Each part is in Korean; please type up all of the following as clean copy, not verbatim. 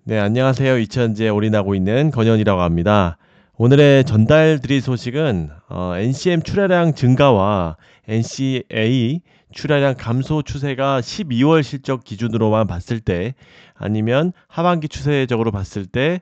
네, 안녕하세요. 이천지에 올인하고 있는 건현이라고 합니다. 오늘의 전달 드릴 소식은 NCM 출하량 증가와 NCA 출하량 감소 추세가 12월 실적 기준으로만 봤을 때 아니면 하반기 추세적으로 봤을 때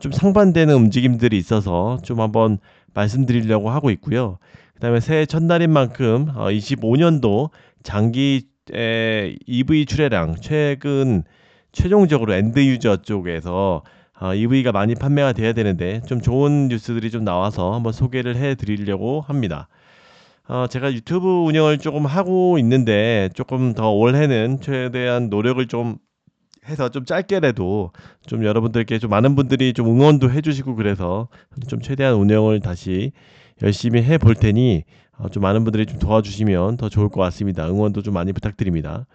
좀 상반되는 움직임들이 있어서 좀 한번 말씀드리려고 하고 있고요. 그다음에 새해 첫날인 만큼 25년도 장기 EV 출하량 최근 최종적으로 엔드 유저 쪽에서 EV가 많이 판매가 돼야 되는데 좀 좋은 뉴스들이 좀 나와서 한번 소개를 해 드리려고 합니다. 제가 유튜브 운영을 조금 하고 있는데 조금 더 올해는 최대한 노력을 좀 해서 좀 짧게라도 좀 여러분들께 좀 많은 분들이 좀 응원도 해주시고 그래서 좀 최대한 운영을 다시 열심히 해 볼 테니 좀 많은 분들이 좀 도와주시면 더 좋을 것 같습니다. 응원도 좀 많이 부탁드립니다.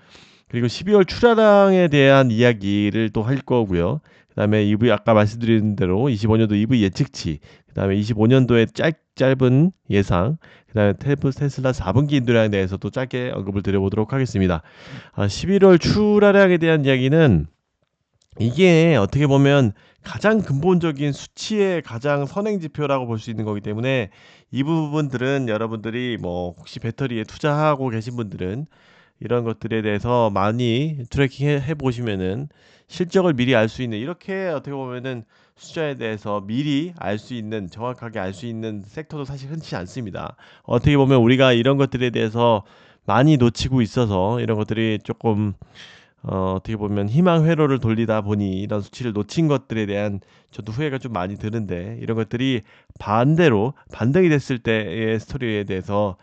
그리고 12월 출하량에 대한 이야기를 또 할 거고요. 그다음에 EV 아까 말씀드린 대로 25년도 EV 예측치, 그다음에 25년도의 짧은 예상, 그다음에 테슬라 4분기 인도량에 대해서도 짧게 언급을 드려보도록 하겠습니다. 11월 출하량에 대한 이야기는 이게 어떻게 보면 가장 근본적인 수치의 가장 선행 지표라고 볼 수 있는 거기 때문에 이 부분들은 여러분들이 뭐 혹시 배터리에 투자하고 계신 분들은 이런 것들에 대해서 많이 트래킹 해 보시면은 실적을 미리 알 수 있는 이렇게 어떻게 보면은 숫자에 대해서 미리 알 수 있는 정확하게 알 수 있는 섹터도 사실 흔치 않습니다. 어떻게 보면 우리가 이런 것들에 대해서 많이 놓치고 있어서 이런 것들이 조금 어떻게 보면 희망 회로를 돌리다 보니 이런 수치를 놓친 것들에 대한 저도 후회가 좀 많이 드는데 이런 것들이 반대로 반등이 됐을 때의 스토리에 대해서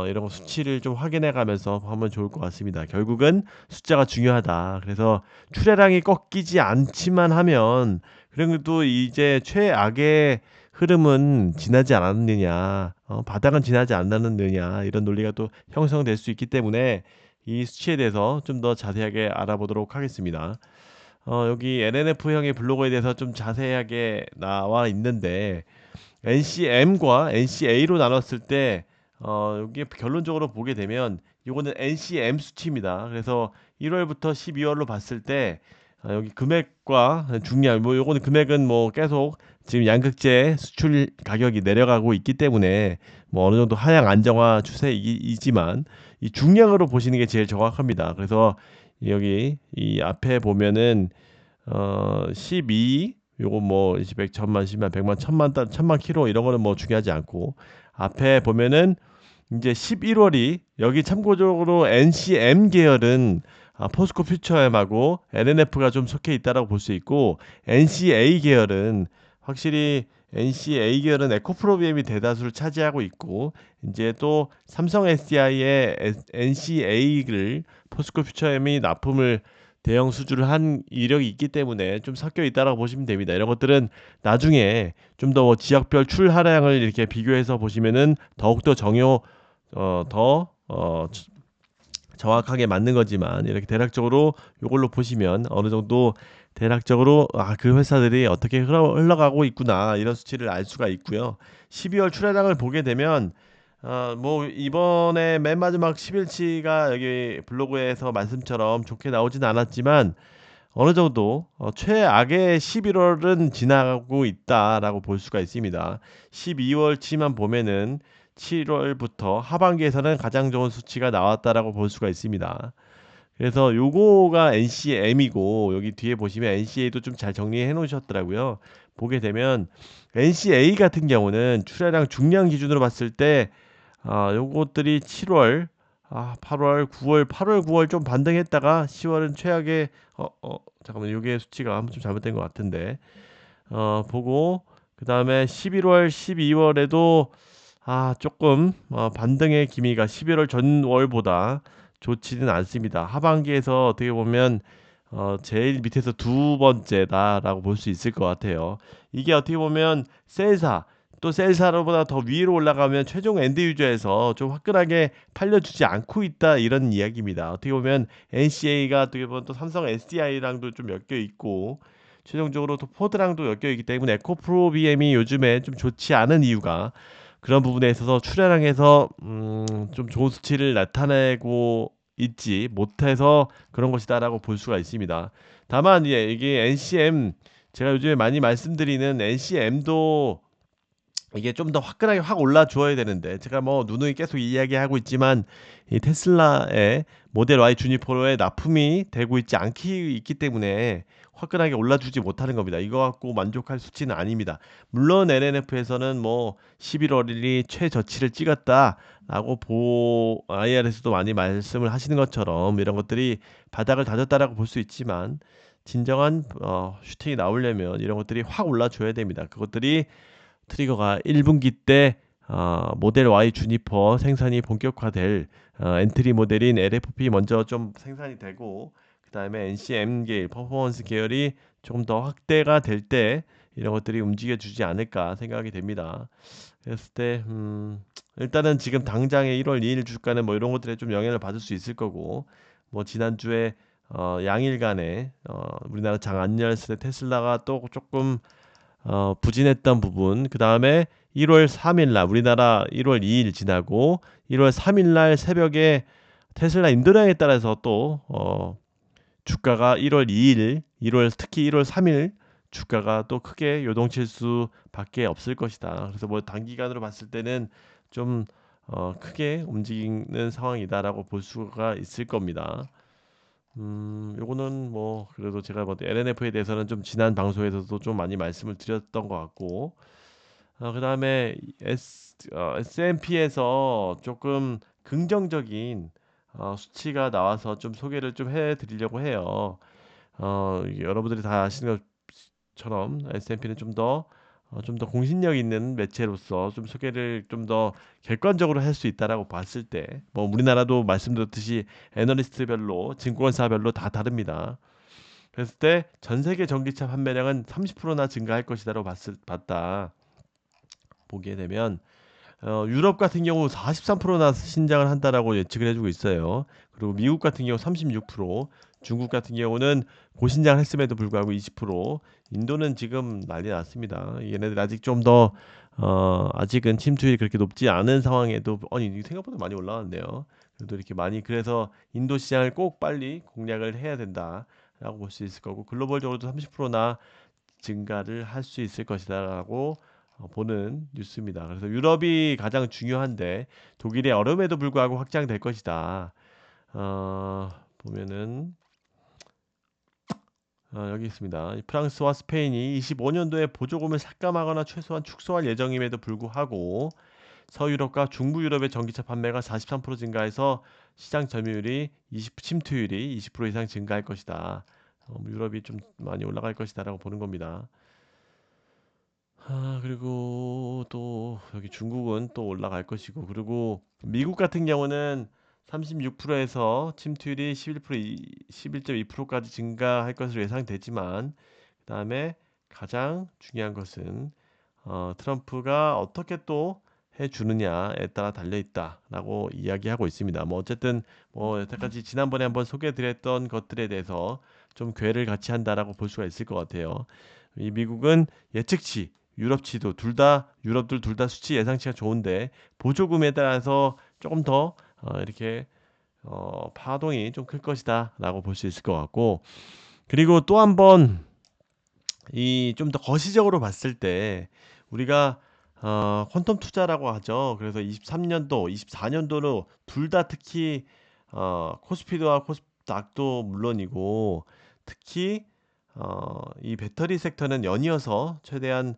이런 거 수치를 좀 확인해 가면서 하면 좋을 것 같습니다. 결국은 숫자가 중요하다. 그래서 출하량이 꺾이지 않지만 하면 그래도 이제 최악의 흐름은 지나지 않았느냐, 바닥은 지나지 않았느냐 이런 논리가 또 형성될 수 있기 때문에 이 수치에 대해서 좀 더 자세하게 알아보도록 하겠습니다. 여기 LNF형의 블로그에 대해서 좀 자세하게 나와 있는데 NCM과 NCA로 나눴을 때 여기 결론적으로 보게 되면 이거는 NCM 수치입니다. 그래서 1월부터 12월로 봤을 때 여기 금액과 중량 뭐 요거는 금액은 뭐 계속 지금 양극재 수출 가격이 내려가고 있기 때문에 뭐 어느 정도 하향 안정화 추세이지만 이 중량으로 보시는 게 제일 정확합니다. 그래서 여기 이 앞에 보면은 12 요거 뭐 100, 1000만, 10만, 100만, 1000만 단, 1000만 킬로 이런 거는 뭐 중요하지 않고 앞에 보면은 이제 11월이 여기 참고적으로 NCM 계열은 포스코 퓨처엠하고 LNF가 좀 속해 있다라고 볼 수 있고 NCA 계열은 확실히 NCA 계열은 에코프로비엠이 대다수를 차지하고 있고 이제 또 삼성 SDI의 NCA를 포스코 퓨처엠이 납품을 대형 수주를 한 이력이 있기 때문에 좀 섞여 있다라고 보시면 됩니다. 이런 것들은 나중에 좀 더 지역별 출하량을 이렇게 비교해서 보시면은 더욱더 정확하게 맞는 거지만 이렇게 대략적으로 이걸로 보시면 어느 정도 대략적으로 그 회사들이 어떻게 흘러가고 있구나 이런 수치를 알 수가 있고요. 12월 출하량을 보게 되면 뭐 이번에 맨 마지막 10일치가 여기 블로그에서 말씀처럼 좋게 나오진 않았지만 어느 정도 최악의 11월은 지나가고 있다라고 볼 수가 있습니다. 12월치만 보면은 7월부터 하반기에서는 가장 좋은 수치가 나왔다라고 볼 수가 있습니다. 그래서 요거가 NCM이고 여기 뒤에 보시면 NCA도 좀 잘 정리해 놓으셨더라고요. 보게 되면 NCA 같은 경우는 출하량 중량 기준으로 봤을 때 요것들이 7월, 8월, 9월, 8월, 9월 좀 반등했다가 10월은 최악의 잠깐만 요게 수치가 좀 잘못된 것 같은데 보고 그다음에 11월, 12월에도 조금 반등의 기미가 11월 전월보다 좋지는 않습니다. 하반기에서 어떻게 보면 제일 밑에서 두 번째다라고 볼 수 있을 것 같아요. 이게 어떻게 보면 셀사 또 셀사로보다 더 위로 올라가면 최종 엔드 유저에서 좀 화끈하게 팔려주지 않고 있다 이런 이야기입니다. 어떻게 보면 NCA가 어떻게 보면 또 삼성 SDI랑도 좀 엮여 있고 최종적으로 또 포드랑도 엮여 있기 때문에 에코프로 BM이 요즘에 좀 좋지 않은 이유가 그런 부분에 있어서 출하량에서 좀 좋은 수치를 나타내고 있지 못해서 그런 것이다라고 볼 수가 있습니다. 다만 예, 이게 NCM 제가 요즘에 많이 말씀드리는 NCM도 이게 좀 더 화끈하게 확 올라 줘야 되는데 제가 뭐 누누이 계속 이야기하고 있지만 이 테슬라의 모델 Y 주니퍼로에 납품이 되고 있기 때문에 화끈하게 올라주지 못하는 겁니다. 이거 갖고 만족할 수치는 아닙니다. 물론 LNF에서는 뭐 11월 1일이 최저치를 찍었다라고 IR에서도 많이 말씀을 하시는 것처럼 이런 것들이 바닥을 다졌다라고 볼 수 있지만 진정한 슈팅이 나오려면 이런 것들이 확 올라줘야 됩니다. 그것들이 트리거가 1분기 때 모델 Y 주니퍼 생산이 본격화될 엔트리 모델인 LFP 먼저 좀 생산이 되고 그 다음에 NCM 계열, 퍼포먼스 계열이 조금 더 확대가 될 때 이런 것들이 움직여주지 않을까 생각이 됩니다. 그랬을 때 일단은 지금 당장의 1월 2일 주가는 뭐 이런 것들에 좀 영향을 받을 수 있을 거고 뭐 지난주에 양일간에 우리나라 장 안 열었을 때 테슬라가 또 조금 부진했던 부분, 그 다음에 1월 3일 날 우리나라 1월 2일 지나고 1월 3일 날 새벽에 테슬라 인도량에 따라서 또 주가가 1월 2일, 1월 특히 1월 3일 주가가 또 크게 요동칠 수밖에 없을 것이다. 그래서 뭐 단기간으로 봤을 때는 좀 크게 움직이는 상황이다라고 볼 수가 있을 겁니다. 요거는 뭐 그래도 제가 뭐 LNF에 대해서는 좀 지난 방송에서도 좀 많이 말씀을 드렸던 것 같고 그다음에 S&P에서 조금 긍정적인 수치가 나와서 좀 소개를 좀 해드리려고 해요. 여러분들이 다 아시는 것처럼 S&P는 좀 더 공신력 있는 매체로서 좀 소개를 좀 더 객관적으로 할 수 있다라고 봤을 때, 뭐 우리나라도 말씀드렸듯이 애널리스트별로 증권사별로 다 다릅니다. 그랬을 때 전 세계 전기차 판매량은 30%나 증가할 것이다라고 봤다. 보게 되면 유럽 같은 경우 43%나 신장을 한다라고 예측을 해주고 있어요. 그리고 미국 같은 경우 36%, 중국 같은 경우는 고신장을 했음에도 불구하고 20%, 인도는 지금 난리 났습니다. 얘네들 아직 좀 더 아직은 침투율이 그렇게 높지 않은 상황에도 아니 생각보다 많이 올라왔네요. 그래도 이렇게 많이 그래서 인도 시장을 꼭 빨리 공략을 해야 된다라고 볼 수 있을 거고 글로벌적으로도 30%나 증가를 할 수 있을 것이다라고 보는 뉴스입니다. 그래서 유럽이 가장 중요한데 독일의 어려움에도 불구하고 확장될 것이다. 보면은 여기 있습니다. 프랑스와 스페인이 25년도에 보조금을 삭감하거나 최소한 축소할 예정임에도 불구하고 서유럽과 중부 유럽의 전기차 판매가 43% 증가해서 시장 점유율이 침투율이 20% 이상 증가할 것이다. 유럽이 좀 많이 올라갈 것이다라고 보는 겁니다. 그리고 또 여기 중국은 또 올라갈 것이고 그리고 미국 같은 경우는 36%에서 침투율이 11.2%까지 증가할 것으로 예상되지만 그다음에 가장 중요한 것은 트럼프가 어떻게 또 해주느냐에 따라 달려 있다라고 이야기하고 있습니다. 뭐 어쨌든 뭐 여태까지 지난번에 한번 소개해드렸던 것들에 대해서 좀 궤를 같이 한다라고 볼 수가 있을 것 같아요. 이 미국은 예측치 유럽치도 유럽들 둘 다 수치 예상치가 좋은데 보조금에 따라서 조금 더 이렇게 파동이 좀 클 것이다라고 볼 수 있을 것 같고 그리고 또 한번 이 좀 더 거시적으로 봤을 때 우리가 퀀텀 투자라고 하죠. 그래서 23년도, 24년도로 둘 다 특히 코스피드와 코스닥도 물론이고 특히 이 배터리 섹터는 연이어서 최대한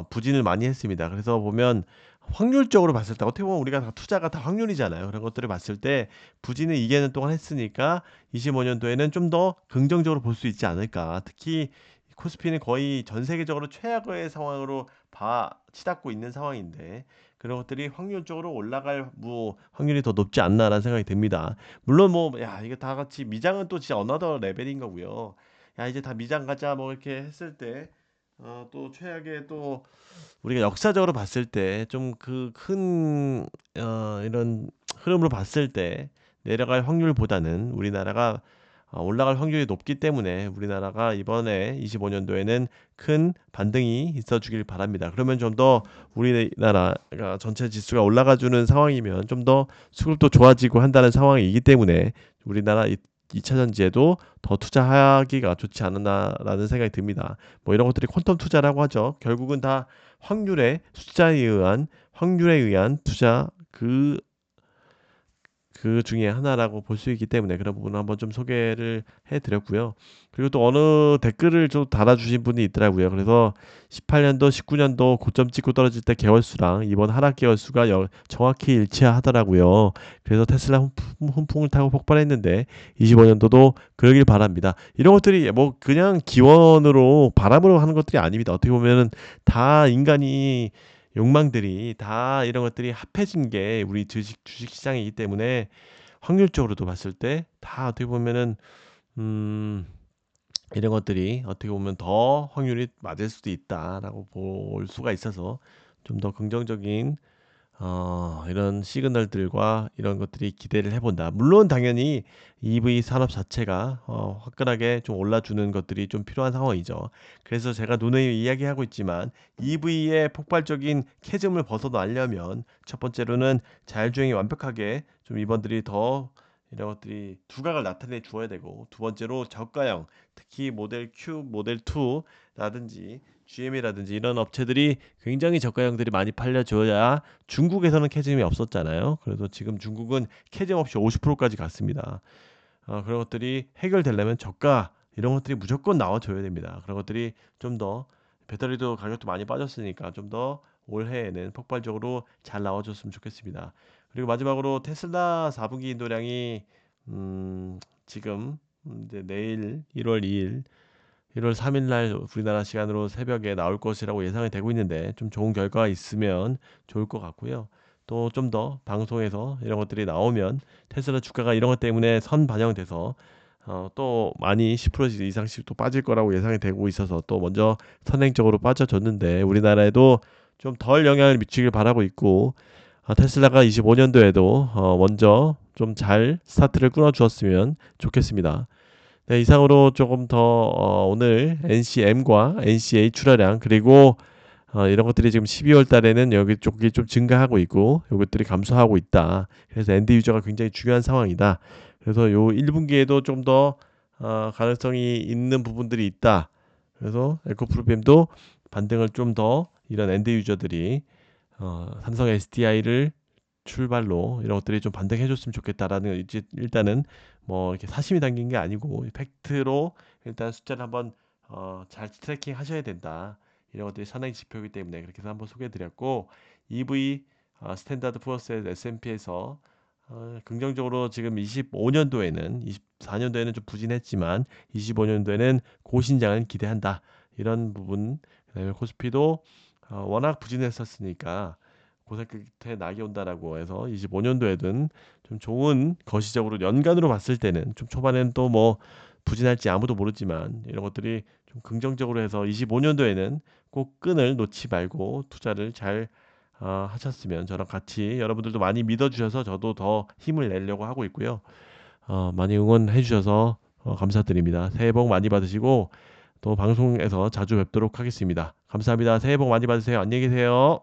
부진을 많이 했습니다. 그래서 보면 확률적으로 봤을 때 어떻게 보면 우리가 투자가 다 확률이잖아요. 그런 것들을 봤을 때 부진을 2개년 동안 했으니까 25년도에는 좀 더 긍정적으로 볼 수 있지 않을까. 특히 코스피는 거의 전 세계적으로 최악의 상황으로 치닫고 있는 상황인데 그런 것들이 확률적으로 올라갈 확률이 더 높지 않나라는 생각이 듭니다. 물론 뭐 야 이게 다 같이 미장은 또 진짜 어나더 레벨인 거고요. 야 이제 다 미장 가자 뭐 이렇게 했을 때 또 최악의 또 우리가 역사적으로 봤을 때 좀 그 큰 이런 흐름으로 봤을 때 내려갈 확률보다는 우리나라가 올라갈 확률이 높기 때문에 우리나라가 이번에 25년도에는 큰 반등이 있어 주길 바랍니다. 그러면 좀 더 우리나라가 전체 지수가 올라가 주는 상황이면 좀 더 수급도 좋아지고 한다는 상황이기 때문에 우리나라 2차 전지에도 더 투자하기가 좋지 않았나라는 생각이 듭니다. 뭐 이런 것들이 퀀텀 투자라고 하죠. 결국은 다 확률의 숫자에 의한 확률에 의한 투자 그 중에 하나라고 볼 수 있기 때문에 그런 부분을 한번 좀 소개를 해드렸고요. 그리고 또 어느 댓글을 좀 달아주신 분이 있더라고요. 그래서 18년도, 19년도 고점 찍고 떨어질 때 개월수랑 이번 하락 개월수가 정확히 일치하더라고요. 그래서 테슬라 훈풍을 타고 폭발했는데 25년도도 그러길 바랍니다. 이런 것들이 뭐 그냥 기원으로 바람으로 하는 것들이 아닙니다. 어떻게 보면은 다 인간이 욕망들이 다 이런 것들이 합해진 게 우리 주식 시장이기 때문에 확률적으로도 봤을 때 다 어떻게 보면은 음 이런 것들이 어떻게 보면 더 확률이 맞을 수도 있다라고 볼 수가 있어서 좀 더 긍정적인 이런 시그널들과 이런 것들이 기대를 해본다. 물론 당연히 EV 산업 자체가 화끈하게 좀 올라주는 것들이 좀 필요한 상황이죠. 그래서 제가 누누이 이야기하고 있지만 EV의 폭발적인 캐즘을 벗어나려면 첫 번째로는 자율주행이 완벽하게 좀 이번들이 더 이런 것들이 두각을 나타내 주어야 되고 두 번째로 저가형 특히 모델 Q, 모델 2라든지 GM이라든지 이런 업체들이 굉장히 저가형들이 많이 팔려줘야 중국에서는 캐즘이 없었잖아요. 그래서 지금 중국은 캐즘 없이 50%까지 갔습니다. 그런 것들이 해결되려면 저가 이런 것들이 무조건 나와줘야 됩니다. 그런 것들이 좀 더 배터리도 가격도 많이 빠졌으니까 좀 더 올해에는 폭발적으로 잘 나와줬으면 좋겠습니다. 그리고 마지막으로 테슬라 4분기 인도량이 지금 이제 내일 1월 2일 1월 3일 날 우리나라 시간으로 새벽에 나올 것이라고 예상이 되고 있는데 좀 좋은 결과가 있으면 좋을 것 같고요. 또 좀 더 방송에서 이런 것들이 나오면 테슬라 주가가 이런 것 때문에 선 반영돼서 또 많이 10% 이상씩 또 빠질 거라고 예상이 되고 있어서 또 먼저 선행적으로 빠져줬는데 우리나라에도 좀 덜 영향을 미치길 바라고 있고 테슬라가 25년도에도 먼저 좀 잘 스타트를 끊어주었으면 좋겠습니다. 네, 이상으로 조금 더 오늘 NCM과 NCA 출하량 그리고 이런 것들이 지금 12월 달에는 여기 쪽이 좀 증가하고 있고 이것들이 감소하고 있다. 그래서 엔드 유저가 굉장히 중요한 상황이다. 그래서 요 1분기에도 좀 더 가능성이 있는 부분들이 있다. 그래서 에코프로비엠도 반등을 좀 더 이런 엔드 유저들이 삼성 SDI를 출발로 이런 것들이 좀 반등해 줬으면 좋겠다라는 이제 일단은 뭐 이렇게 사심이 담긴 게 아니고 팩트로 일단 숫자를 한번 잘 트래킹 하셔야 된다. 이런 것들이 선행 지표이기 때문에 그렇게 해서 한번 소개해 드렸고 EV 스탠다드 푸어스의 S&P에서 긍정적으로 지금 25년도에는 24년도에는 좀 부진했지만 25년도에는 고신장을 기대한다. 이런 부분 그다음에 코스피도 워낙 부진했었으니까 고생 끝에 낙이 온다라고 해서 25년도에든 좀 좋은 거시적으로 연간으로 봤을 때는 좀 초반에는 또 뭐 부진할지 아무도 모르지만 이런 것들이 좀 긍정적으로 해서 25년도에는 꼭 끈을 놓지 말고 투자를 잘 하셨으면 저랑 같이 여러분들도 많이 믿어주셔서 저도 더 힘을 내려고 하고 있고요. 많이 응원해 주셔서 감사드립니다. 새해 복 많이 받으시고 또 방송에서 자주 뵙도록 하겠습니다. 감사합니다. 새해 복 많이 받으세요. 안녕히 계세요.